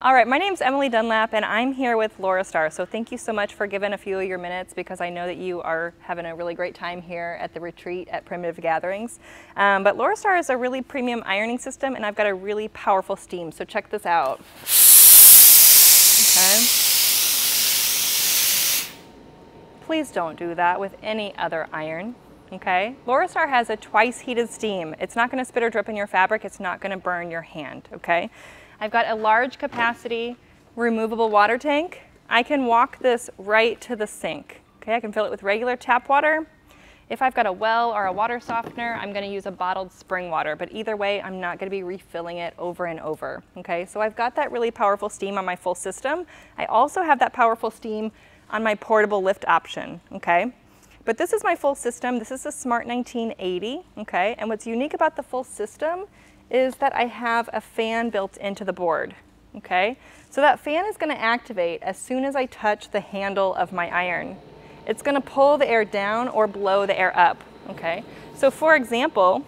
All right, my name's Emily Dunlap and I'm here with Laurastar. So thank you so much for giving a few of your minutes because I know that you are having a really great time here at the retreat at Primitive Gatherings. But Laurastar is a really premium ironing system and I've got a really powerful steam. So check this out. Okay. Please don't do that with any other iron. Okay. Laurastar has a twice heated steam. It's not going to spit or drip in your fabric. It's not going to burn your hand. Okay. I've got a large capacity removable water tank. I can walk this right to the sink. Okay, I can fill it with regular tap water. If I've got a well or a water softener, I'm going to use a bottled spring water, but either way, I'm not going to be refilling it over and over. Okay, so I've got that really powerful steam on my full system. I also have that powerful steam on my portable lift option. Okay, but this is my full system. This is the Smart 1980. Okay, and what's unique about the full system is that I have a fan built into the board, okay? So that fan is gonna activate as soon as I touch the handle of my iron. It's gonna pull the air down or blow the air up, okay? So for example,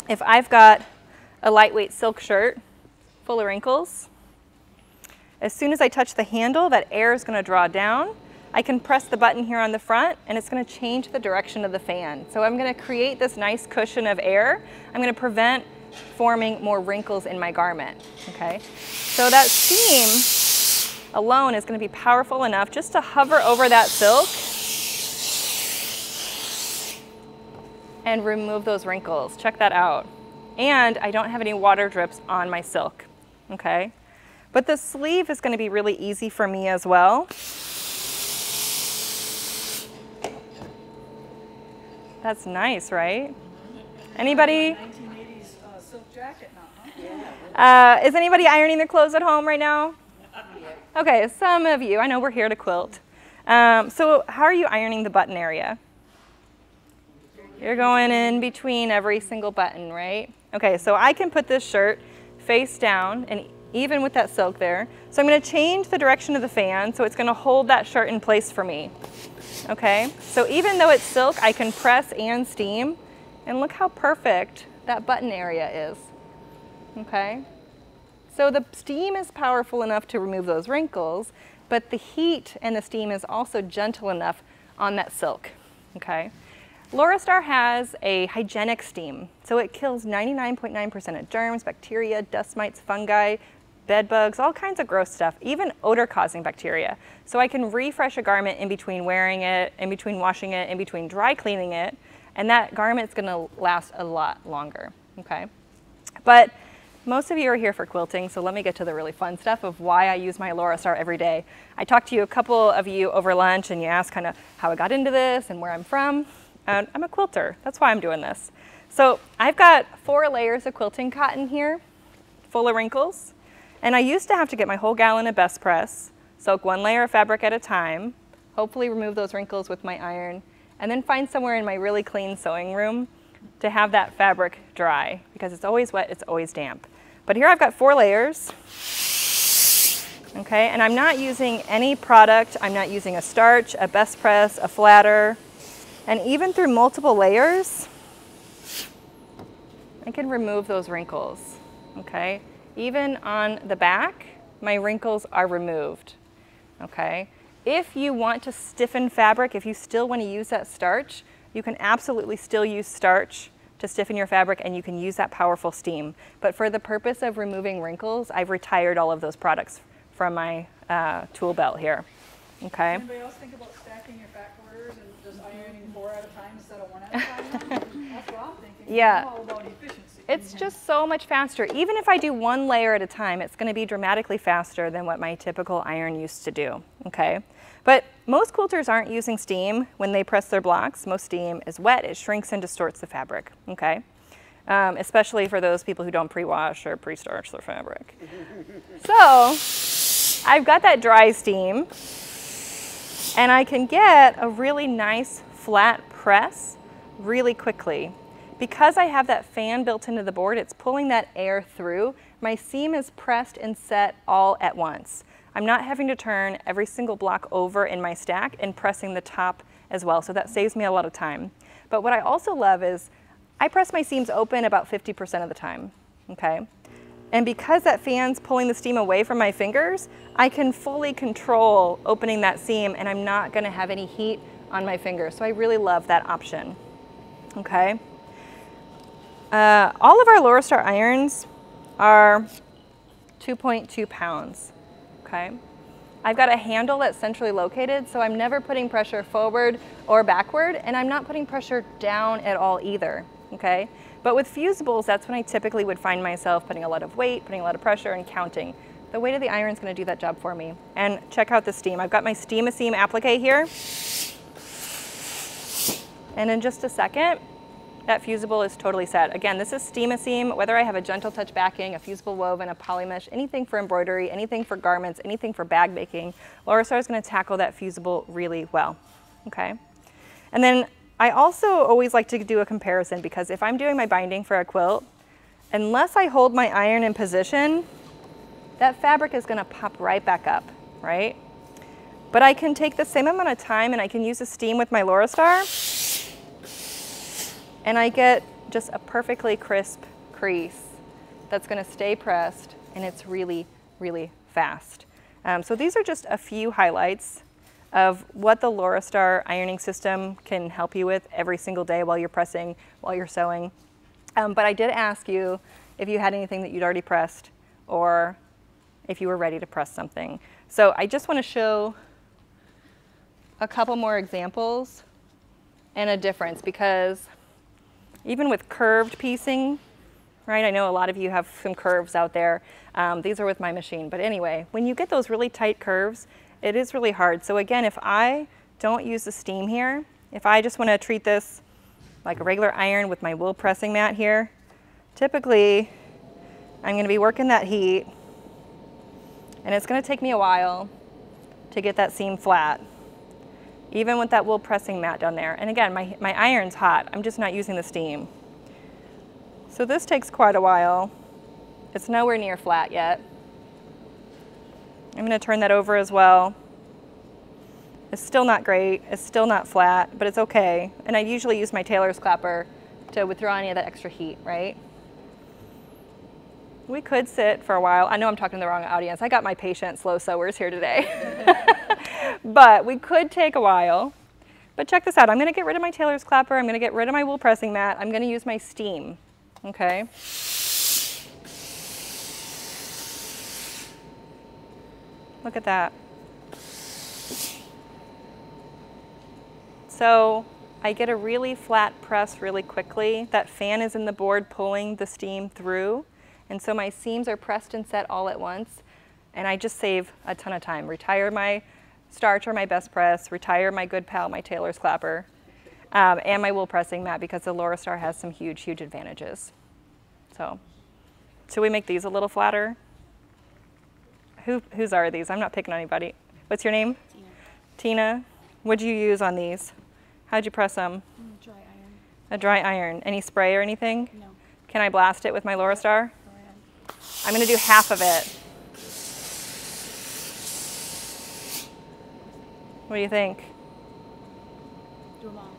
if I've got a lightweight silk shirt full of wrinkles, as soon as I touch the handle, that air is gonna draw down. I can press the button here on the front and it's gonna change the direction of the fan. So I'm gonna create this nice cushion of air. I'm gonna prevent forming more wrinkles in my garment, okay? So that steam alone is going to be powerful enough just to hover over that silk and remove those wrinkles. Check that out. And I don't have any water drips on my silk, okay? But the sleeve is going to be really easy for me as well. That's nice, right? Anybody? Jacket now, huh? Is anybody ironing their clothes at home right now? Okay, some of you. I know we're here to quilt. So how are you ironing the button area? You're going in between every single button, right? Okay, so I can put this shirt face down, and even with that silk there. So I'm going to change the direction of the fan, so it's going to hold that shirt in place for me. Okay, so even though it's silk, I can press and steam, and look how perfect that button area is, okay? So the steam is powerful enough to remove those wrinkles, but the heat and the steam is also gentle enough on that silk, okay? Laurastar has a hygienic steam, so it kills 99.9% of germs, bacteria, dust mites, fungi, bed bugs, all kinds of gross stuff, even odor-causing bacteria. So I can refresh a garment in between wearing it, in between washing it, in between dry cleaning it, and that garment's gonna last a lot longer, okay? But most of you are here for quilting, so let me get to the really fun stuff of why I use my Laurastar every day. I talked to you, a couple of you over lunch, and you asked kind of how I got into this and where I'm from. I'm a quilter, that's why I'm doing this. So I've got 4 layers of quilting cotton here, full of wrinkles, and I used to have to get my whole gallon of best press, soak 1 layer of fabric at a time, hopefully remove those wrinkles with my iron, and then find somewhere in my really clean sewing room to have that fabric dry, because it's always wet, it's always damp. But here I've got 4 layers, okay, and I'm not using any product. I'm not using a starch, a best press, a flatter, and even through multiple layers, I can remove those wrinkles, okay? Even on the back, my wrinkles are removed, okay? If you want to stiffen fabric, if you still want to use that starch, you can absolutely still use starch to stiffen your fabric and you can use that powerful steam. But for the purpose of removing wrinkles, I've retired all of those products from my tool belt here, okay? Anybody else think about stacking your back orders and just ironing 4 at a time instead of 1 at a time? That's what I'm thinking. Yeah. I'm all about efficiency. It's just so much faster. Even if I do 1 layer at a time, it's going to be dramatically faster than what my typical iron used to do, okay? But most quilters aren't using steam when they press their blocks. Most steam is wet, it shrinks and distorts the fabric, okay? Especially for those people who don't pre-wash or pre-starch their fabric. So I've got that dry steam, and I can get a really nice flat press really quickly. Because I have that fan built into the board, it's pulling that air through. My seam is pressed and set all at once. I'm not having to turn every single block over in my stack and pressing the top as well, so that saves me a lot of time. But what I also love is I press my seams open about 50% of the time, okay? And because that fan's pulling the steam away from my fingers, I can fully control opening that seam and I'm not gonna have any heat on my fingers. So I really love that option, okay? All of our Laurastar irons are 2.2 pounds, okay? I've got a handle that's centrally located, so I'm never putting pressure forward or backward, and I'm not putting pressure down at all either, okay? But with fusibles, that's when I typically would find myself putting a lot of weight, putting a lot of pressure, and counting. The weight of the iron is going to do that job for me. And check out the steam. I've got my Steam-A-Seam applique here. And in just a second, that fusible is totally set. Again, this is Steam-A-Seam, whether I have a gentle touch backing, a fusible woven, a poly mesh, anything for embroidery, anything for garments, anything for bag making, Laurastar is going to tackle that fusible really well, okay? And then I also always like to do a comparison, because if I'm doing my binding for a quilt, unless I hold my iron in position, that fabric is going to pop right back up, right? But I can take the same amount of time and I can use the steam with my Laurastar, and I get just a perfectly crisp crease that's going to stay pressed, and it's really, really fast. So these are just a few highlights of what the Laurastar ironing system can help you with every single day while you're pressing, while you're sewing. But I did ask you if you had anything that you'd already pressed, or if you were ready to press something. So I just want to show a couple more examples and a difference, because even with curved piecing, right? I know a lot of you have some curves out there. These are with my machine. But anyway, when you get those really tight curves, it is really hard. So again, if I don't use the steam here, if I just want to treat this like a regular iron with my wool pressing mat here, typically I'm going to be working that heat, and it's going to take me a while to get that seam flat, even with that wool pressing mat down there. And again, my iron's hot. I'm just not using the steam. So this takes quite a while. It's nowhere near flat yet. I'm going to turn that over as well. It's still not great. It's still not flat, but it's okay. And I usually use my tailor's clapper to withdraw any of that extra heat, right? We could sit for a while. I know I'm talking to the wrong audience. I got my patient slow sewers here today. But we could take a while. But check this out. I'm going to get rid of my tailor's clapper. I'm going to get rid of my wool pressing mat. I'm going to use my steam, okay? Look at that. So I get a really flat press really quickly. That fan is in the board pulling the steam through. And so my seams are pressed and set all at once. And I just save a ton of time. Retire my starch or my best press, retire my good pal, my tailor's clapper, and my wool pressing mat, because the Laurastar has some huge, huge advantages. So, should we make these a little flatter? Whose are these? I'm not picking on anybody. What's your name? Tina. Tina. What'd you use on these? How'd you press them? Dry iron. A dry iron. Any spray or anything? No. Can I blast it with my Laurastar? Go ahead. I'm going to do half of it. What do you think? Do them all.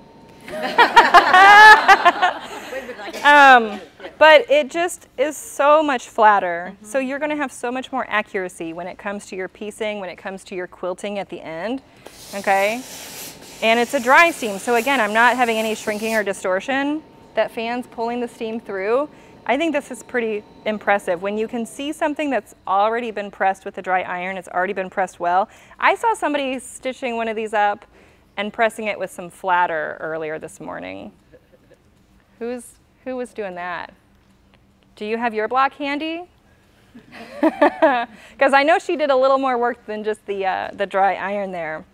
But it just is so much flatter. So you're going to have so much more accuracy when it comes to your piecing, when it comes to your quilting at the end, okay? And it's a dry steam. So again, I'm not having any shrinking or distortion. That fan's pulling the steam through. I think this is pretty impressive. When you can see something that's already been pressed with a dry iron, it's already been pressed well. I saw somebody stitching one of these up and pressing it with some flatter earlier this morning. Who was doing that? Do you have your block handy? Because I know she did a little more work than just the dry iron there.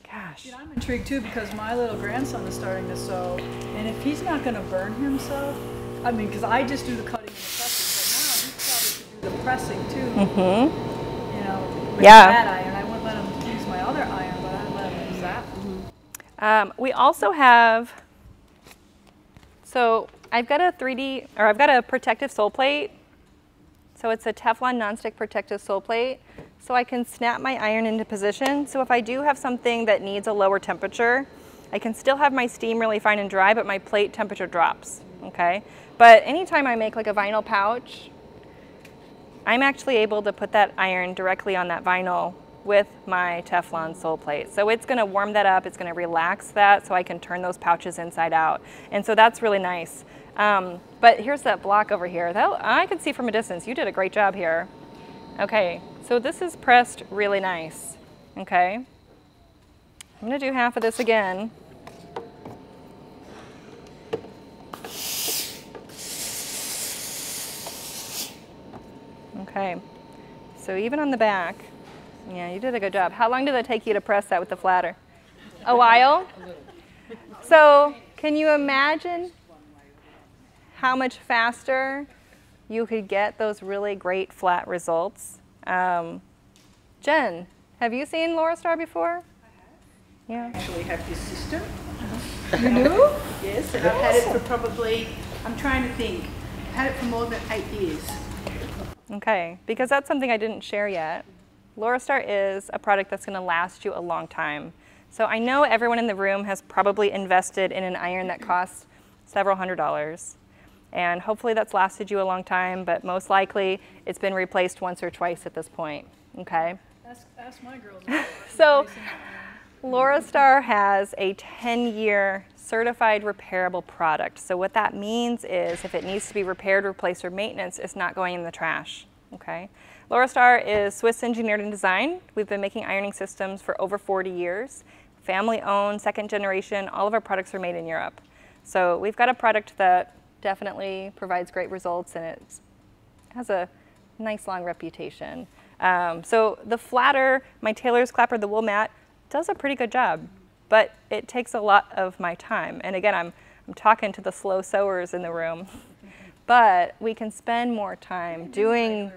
Gosh. You know, I'm intrigued too, because my little grandson is starting to sew, and if he's not going to burn himself, I mean, because I just do the cutting and the pressing, but now he probably should do the pressing too. Mm-hmm. You know, with Yeah. that iron. I wouldn't let him use my other iron, but I let him use that. We also have, so I've got a protective sole plate. So it's a Teflon nonstick protective sole plate. So I can snap my iron into position. So if I do have something that needs a lower temperature, I can still have my steam really fine and dry, but my plate temperature drops, okay? But anytime I make like a vinyl pouch, I'm actually able to put that iron directly on that vinyl with my Teflon sole plate. So it's gonna warm that up, it's gonna relax that so I can turn those pouches inside out. And so that's really nice. But here's that block over here. That, I can see from a distance, you did a great job here. Okay, so this is pressed really nice, okay? I'm gonna do half of this again. Okay, so even on the back, yeah, you did a good job. How long did it take you to press that with the flatter? A while? So can you imagine how much faster you could get those really great flat results? Jen, have you seen Laurastar before? I have. Yeah. I actually have this system. You do? Yes, and I've had it for probably, I'm trying to think, I've had it for more than 8 years. Okay, because that's something I didn't share yet. Laurastar is a product that's going to last you a long time. So I know everyone in the room has probably invested in an iron that costs several $100s. And hopefully that's lasted you a long time, but most likely it's been replaced once or twice at this point, okay? Ask my girls. So Laurastar has a 10-year certified repairable product. So what that means is if it needs to be repaired, replaced, or maintenance, it's not going in the trash, okay? Laurastar is Swiss engineered and designed. We've been making ironing systems for over 40 years. Family owned, second generation, all of our products are made in Europe. So we've got a product that definitely provides great results and it has a nice long reputation. So the flatter, my tailor's clapper, the wool mat, does a pretty good job, but it takes a lot of my time. And again, I'm talking to the slow sewers in the room, but we can spend more time doing,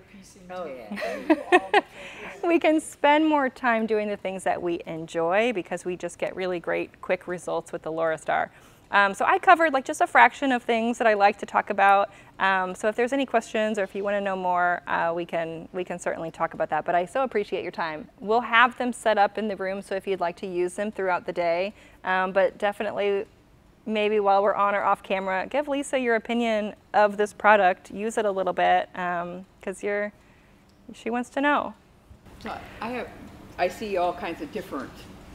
we can spend more time doing the things that we enjoy because we just get really great quick results with the Laurastar. So I covered like just a fraction of things that I like to talk about. So if there's any questions or if you want to know more, we can certainly talk about that. But I so appreciate your time. We'll have them set up in the room so if you'd like to use them throughout the day. But definitely maybe while we're on or off camera, give Lisa your opinion of this product. Use it a little bit because she wants to know. I see all kinds of different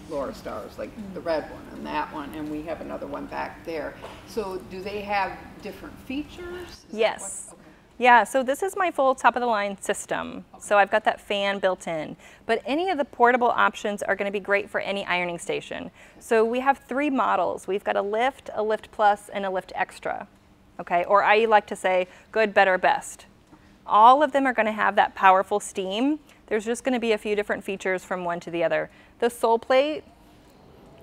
Laurastars, like the red one and that one, and we have another one back there. So do they have different features? Yes. Yeah, so this is my full top-of-the-line system. Okay. So I've got that fan built in. But any of the portable options are going to be great for any ironing station. So we have 3 models. We've got a Lift Plus, and a Lift Extra. Okay, or I like to say good, better, best. All of them are going to have that powerful steam. There's just going to be a few different features from one to the other. The sole plate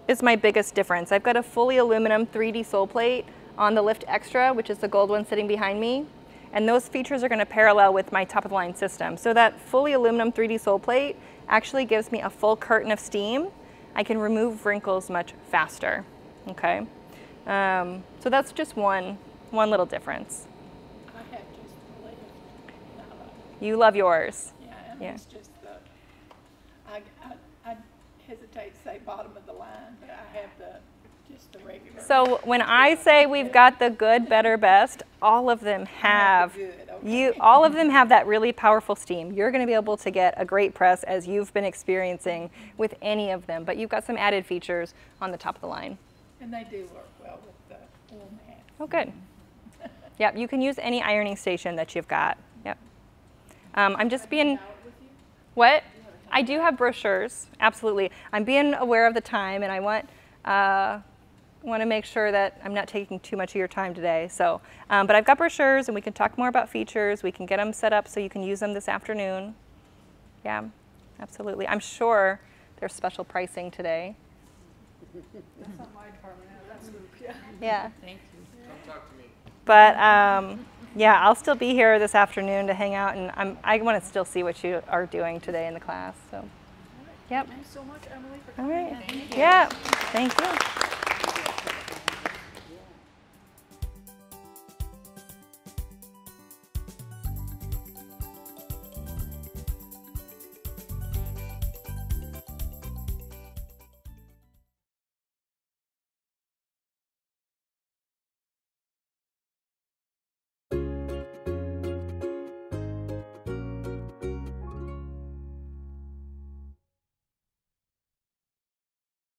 is my biggest difference. I've got a fully aluminum 3D sole plate on the Lift Extra, which is the gold one sitting behind me. And those features are going to parallel with my top-of-the-line system. So that fully aluminum 3D sole plate actually gives me a full curtain of steam. I can remove wrinkles much faster, okay? So that's just one little difference. I have just the Lift. You love yours. Yeah, and Yeah. it's just the, I hesitate to say bottom of the line, but I have just the regular. So when I say we've got the good, better, best, all of them have all of them have that really powerful steam. You're going to be able to get a great press as you've been experiencing with any of them, but you've got some added features on the top of the line. And they do work well with the wool mat. Oh, good. Yep, you can use any ironing station that you've got. Yep. I'm just being. What? I do have brochures, absolutely. I'm being aware of the time, and I want to make sure that I'm not taking too much of your time today. So, but I've got brochures, and we can talk more about features. We can get them set up so you can use them this afternoon. Yeah, absolutely. I'm sure there's special pricing today. That's not my department. That's Luke. Yeah. Yeah. Thank you. Come talk to me. But yeah, I'll still be here this afternoon to hang out, and I want to still see what you are doing today in the class. So, yep. Thanks so much, Emily, for All coming right. in. Yeah. Thank you.